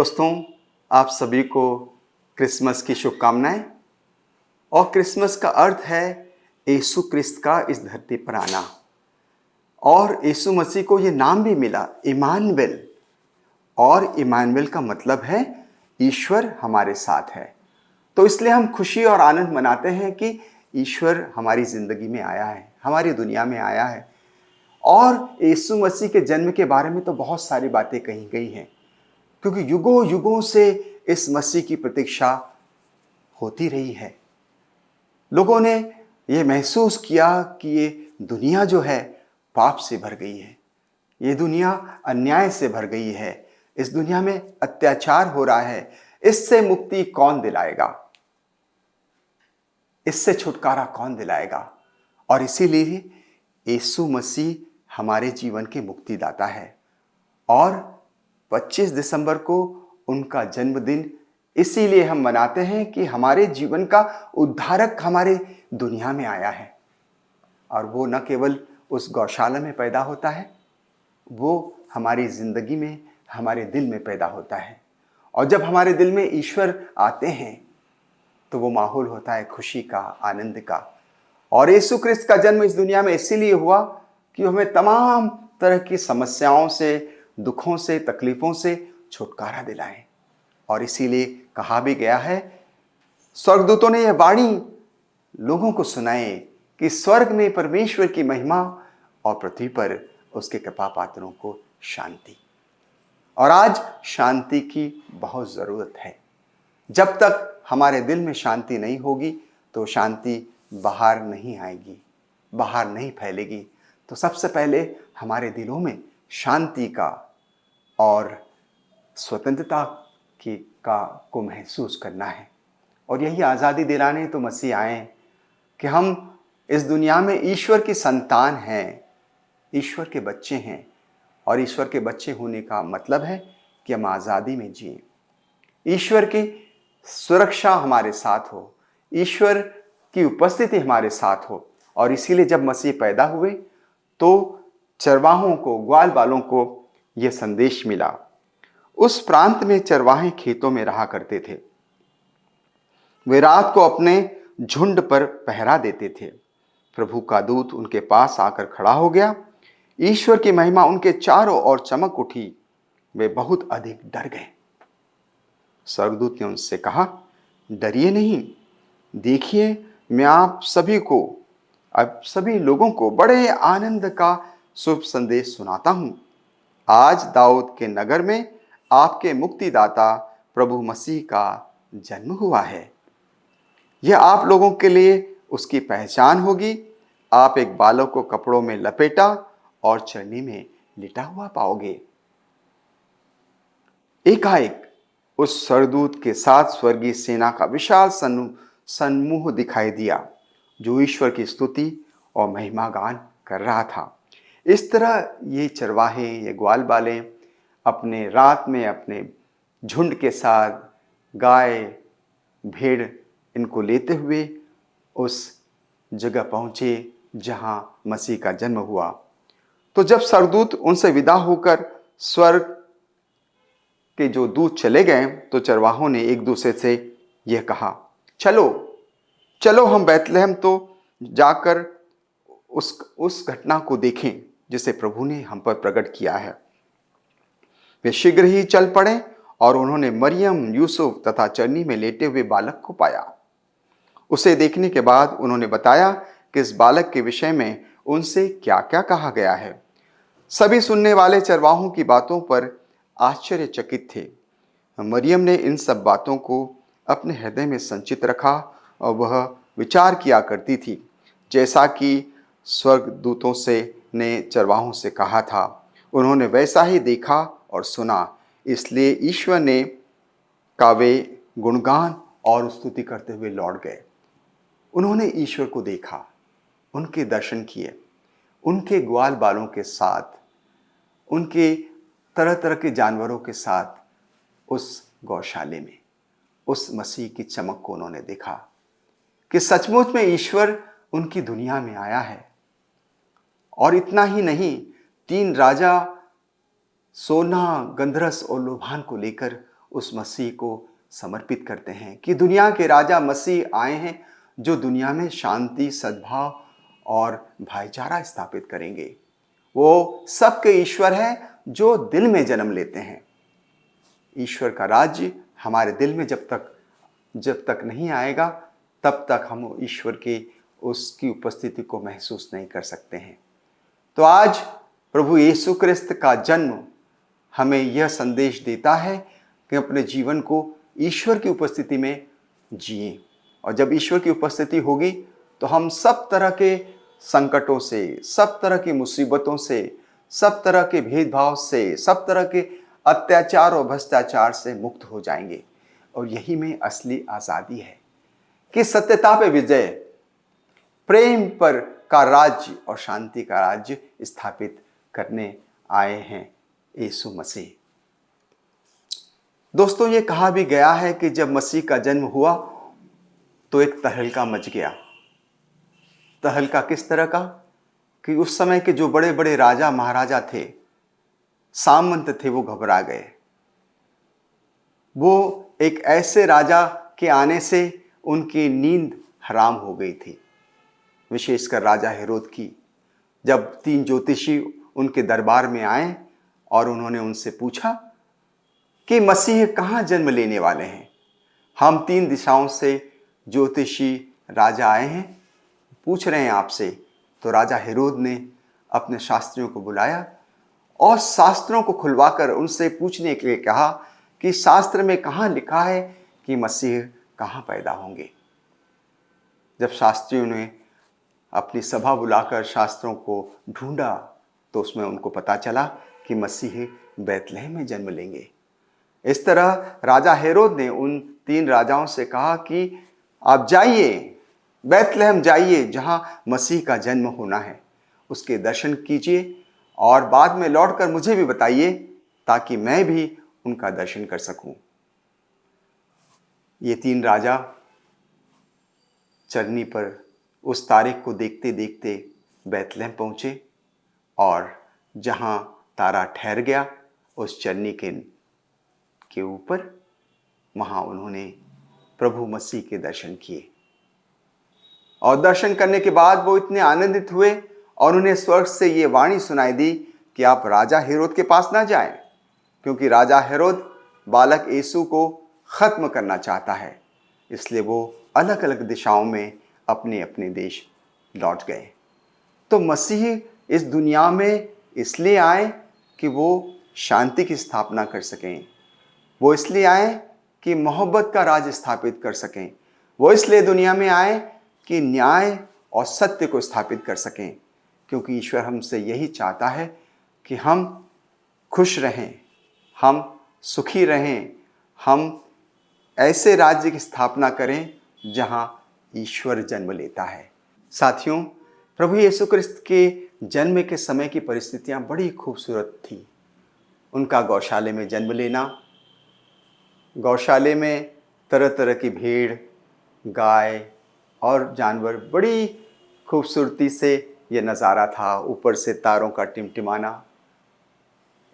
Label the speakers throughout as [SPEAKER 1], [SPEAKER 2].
[SPEAKER 1] दोस्तों, आप सभी को क्रिसमस की शुभकामनाएं। और क्रिसमस का अर्थ है यीशु क्रिस्त का इस धरती पर आना। और यीशु मसीह को ये नाम भी मिला इमानुएल। और इमानुएल का मतलब है ईश्वर हमारे साथ है। तो इसलिए हम खुशी और आनंद मनाते हैं कि ईश्वर हमारी ज़िंदगी में आया है, हमारी दुनिया में आया है। और यीशु मसीह के जन्म के बारे में तो बहुत सारी बातें कही गई हैं, क्योंकि युगों युगों से इस मसीह की प्रतीक्षा होती रही है। लोगों ने ये महसूस किया कि ये दुनिया जो है पाप से भर गई है, ये दुनिया अन्याय से भर गई है, इस दुनिया में अत्याचार हो रहा है। इससे मुक्ति कौन दिलाएगा, इससे छुटकारा कौन दिलाएगा। और इसीलिए यीशु मसीह हमारे जीवन के मुक्तिदाता है। और 25 दिसंबर को उनका जन्मदिन इसीलिए हम मनाते हैं कि हमारे जीवन का उद्धारक हमारे दुनिया में आया है। और वो न केवल उस गौशाला में पैदा होता है, वो हमारी ज़िंदगी में, हमारे दिल में पैदा होता है। और जब हमारे दिल में ईश्वर आते हैं तो वो माहौल होता है खुशी का, आनंद का। और यीशु क्रिस्त का जन्म इस दुनिया में इसीलिए हुआ कि हमें तमाम तरह की समस्याओं से, दुखों से, तकलीफ़ों से छुटकारा दिलाएं। और इसीलिए कहा भी गया है, स्वर्गदूतों ने यह वाणी लोगों को सुनाए कि स्वर्ग में परमेश्वर की महिमा और पृथ्वी पर उसके कृपा पात्रों को शांति। और आज शांति की बहुत ज़रूरत है। जब तक हमारे दिल में शांति नहीं होगी तो शांति बाहर नहीं आएगी, बाहर नहीं फैलेगी। तो सबसे पहले हमारे दिलों में शांति का और स्वतंत्रता को महसूस करना है। और यही आज़ादी दिलाने तो मसीह आए कि हम इस दुनिया में ईश्वर की संतान हैं, ईश्वर के बच्चे हैं। और ईश्वर के बच्चे होने का मतलब है कि हम आज़ादी में जिएं, ईश्वर की सुरक्षा हमारे साथ हो, ईश्वर की उपस्थिति हमारे साथ हो। और इसीलिए जब मसीह पैदा हुए तो चरवाहों को, ग्वाल बालों को यह संदेश मिला। उस प्रांत में चरवाहे खेतों में रहा करते थे। वे रात को अपने झुंड पर पहरा देते थे। प्रभु का दूत उनके पास आकर खड़ा हो गया। ईश्वर की महिमा उनके चारों ओर चमक उठी। वे बहुत अधिक डर गए। स्वर्गदूत ने उनसे कहा, डरिए नहीं, देखिए मैं आप सभी को, अब सभी लोगों को बड़े आनंद का शुभ संदेश सुनाता हूं। आज दाऊद के नगर में आपके मुक्तिदाता प्रभु मसीह का जन्म हुआ है। यह आप लोगों के लिए उसकी पहचान होगी। आप एक बालक को कपड़ों में लपेटा और चरनी में लिटा हुआ पाओगे। एकाएक उस स्वर्गदूत के साथ स्वर्गीय सेना का विशाल समूह दिखाई दिया, जो ईश्वर की स्तुति और महिमा गान कर रहा था। इस तरह ये चरवाहे, ये ग्वाल बाले अपने रात में अपने झुंड के साथ गाय, भेड़ इनको लेते हुए उस जगह पहुँचे जहाँ मसीह का जन्म हुआ। तो जब स्वर्गदूत उनसे विदा होकर स्वर्ग के जो दूत चले गए तो चरवाहों ने एक दूसरे से यह कहा, चलो चलो हम बैतलहम तो जाकर उस घटना को देखें जिसे प्रभु ने हम पर प्रकट किया है। वे शीघ्र ही चल पड़े और उन्होंने मरियम, यूसुफ तथा चरनी में लेटे हुए बालक को पाया। उसे देखने के बाद उन्होंने बताया कि इस बालक के विषय में उनसे क्या क्या कहा गया है। सभी सुनने वाले चरवाहों की बातों पर आश्चर्यचकित थे। मरियम ने इन सब बातों को अपने हृदय में संचित रखा और वह विचार किया करती थी, जैसा कि स्वर्गदूतों ने चरवाहों से कहा था। उन्होंने वैसा ही देखा और सुना, इसलिए ईश्वर ने का वे गुणगान और स्तुति करते हुए लौट गए। उन्होंने ईश्वर को देखा, उनके दर्शन किए, उनके ग्वाल बालों के साथ, उनके तरह तरह के जानवरों के साथ उस गौशाले में उस मसीह की चमक को उन्होंने देखा कि सचमुच में ईश्वर उनकी दुनिया में आया है। और इतना ही नहीं, 3 राजा सोना, गंधरस और लोभान को लेकर उस मसीह को समर्पित करते हैं कि दुनिया के राजा मसीह आए हैं जो दुनिया में शांति, सद्भाव और भाईचारा स्थापित करेंगे। वो सबके ईश्वर हैं जो दिल में जन्म लेते हैं। ईश्वर का राज्य हमारे दिल में जब तक नहीं आएगा तब तक हम ईश्वर के उसकी उपस्थिति को महसूस नहीं कर सकते हैं। तो आज प्रभु यीशु क्रिस्त का जन्म हमें यह संदेश देता है कि अपने जीवन को ईश्वर की उपस्थिति में जिएं। और जब ईश्वर की उपस्थिति होगी तो हम सब तरह के संकटों से, सब तरह की मुसीबतों से, सब तरह के भेदभाव से, सब तरह के अत्याचार और भ्रष्टाचार से मुक्त हो जाएंगे। और यही में असली आज़ादी है कि सत्यता पे विजय, प्रेम पर का राज्य और शांति का राज्य स्थापित करने आए हैं यीशु मसीह। दोस्तों, ये कहा भी गया है कि जब मसीह का जन्म हुआ तो एक तहलका मच गया। तहलका किस तरह का कि उस समय के जो बड़े बड़े राजा महाराजा थे, सामंत थे, वो घबरा गए। वो एक ऐसे राजा के आने से उनकी नींद हराम हो गई थी, विशेषकर राजा हेरोद की। जब 3 ज्योतिषी उनके दरबार में आए और उन्होंने उनसे पूछा कि मसीह कहाँ जन्म लेने वाले हैं। हम 3 दिशाओं से ज्योतिषी राजा आए हैं, पूछ रहे हैं आपसे। तो राजा हेरोद ने अपने शास्त्रियों को बुलाया और शास्त्रों को खुलवाकर उनसे पूछने के लिए कहा कि शास्त्र में कहाँ लिखा है कि मसीह कहाँ पैदा होंगे। जब शास्त्रियों ने अपनी सभा बुलाकर शास्त्रों को ढूंढा तो उसमें उनको पता चला कि मसीह बैतलहम में जन्म लेंगे। इस तरह राजा हेरोद ने उन 3 राजाओं से कहा कि आप जाइए, बैतलहम जाइए, जहाँ मसीह का जन्म होना है, उसके दर्शन कीजिए और बाद में लौटकर मुझे भी बताइए ताकि मैं भी उनका दर्शन कर सकूं। ये 3 राजा चरनी पर उस तारीख को देखते देखते बैतलहम पहुंचे और जहां तारा ठहर गया उस चरनी के ऊपर, वहां उन्होंने प्रभु मसीह के दर्शन किए। और दर्शन करने के बाद वो इतने आनंदित हुए और उन्हें स्वर्ग से ये वाणी सुनाई दी कि आप राजा हेरोद के पास ना जाएं, क्योंकि राजा हेरोद बालक यीशु को खत्म करना चाहता है। इसलिए वो अलग अलग दिशाओं में अपने अपने देश लौट गए। तो मसीह इस दुनिया में इसलिए आए कि वो शांति की स्थापना कर सकें। वो इसलिए आए कि मोहब्बत का राज स्थापित कर सकें। वो इसलिए दुनिया में आए कि न्याय और सत्य को स्थापित कर सकें, क्योंकि ईश्वर हमसे यही चाहता है कि हम खुश रहें, हम सुखी रहें, हम ऐसे राज्य की स्थापना करें जहां ईश्वर जन्म लेता है। साथियों, प्रभु यीशु क्रिस्त के जन्म के समय की परिस्थितियां बड़ी खूबसूरत थी। उनका गौशाले में जन्म लेना, गौशाले में तरह तरह की भेड़, गाय और जानवर, बड़ी खूबसूरती से ये नज़ारा था। ऊपर से तारों का टिमटिमाना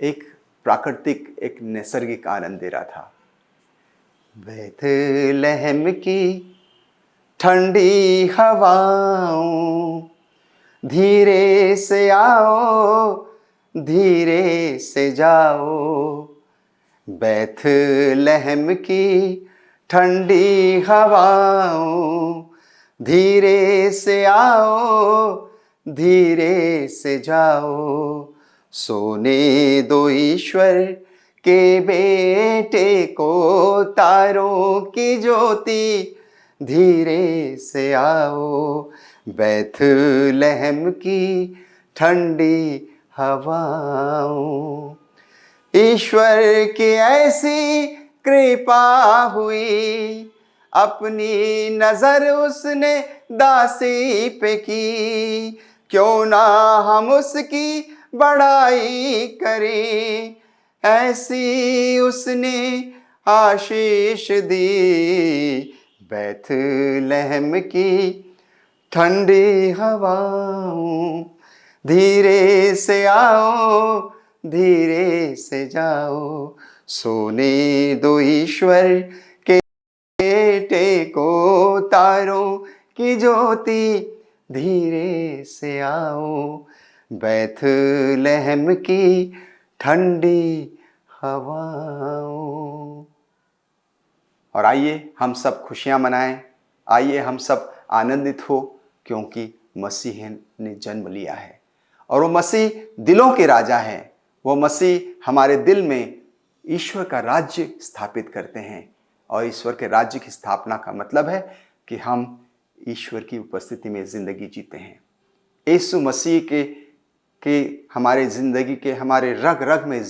[SPEAKER 1] एक प्राकृतिक, एक नैसर्गिक आनंद दे रहा था। बैतलहम की ठंडी हवाओं, धीरे से आओ, धीरे से जाओ। बैतलहम की ठंडी हवाओं, धीरे से आओ, धीरे से जाओ। सोने दो ईश्वर के बेटे को, तारों की ज्योति, धीरे से आओ। बैतलहम की ठंडी हवाओं। ईश्वर की ऐसी कृपा हुई, अपनी नजर उसने दासी पे की। क्यों ना हम उसकी बड़ाई करें, ऐसी उसने आशीष दी। बैतलहम की ठंडी हवाओं, धीरे से आओ, धीरे से जाओ। सोने दो ईश्वर के बेटे को, तारों की ज्योति धीरे से आओ, बैतलहम की ठंडी हवाओं। और आइए हम सब खुशियां मनाएं, आइए हम सब आनंदित हो, क्योंकि मसीह ने जन्म लिया है और वो मसीह दिलों के राजा हैं। वो मसीह हमारे दिल में ईश्वर का राज्य स्थापित करते हैं। और ईश्वर के राज्य की स्थापना का मतलब है कि हम ईश्वर की उपस्थिति में ज़िंदगी जीते हैं। यीशु मसीह के हमारे ज़िंदगी के हमारे रग रग में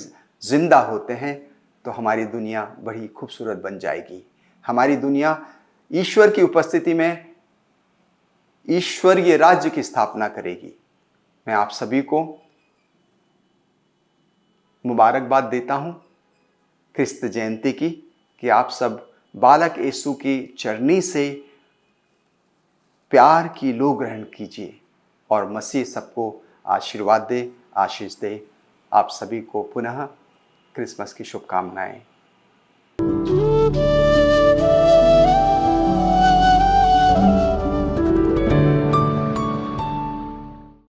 [SPEAKER 1] जिंदा होते हैं तो हमारी दुनिया बड़ी खूबसूरत बन जाएगी। हमारी दुनिया ईश्वर की उपस्थिति में ईश्वरीय राज्य की स्थापना करेगी। मैं आप सभी को मुबारकबाद देता हूँ क्रिस्त जयंती की, कि आप सब बालक यीशु की चरनी से प्यार की लो ग्रहण कीजिए और मसीह सबको आशीर्वाद दे, आशीष दे। आप सभी को पुनः क्रिसमस की शुभकामनाएं।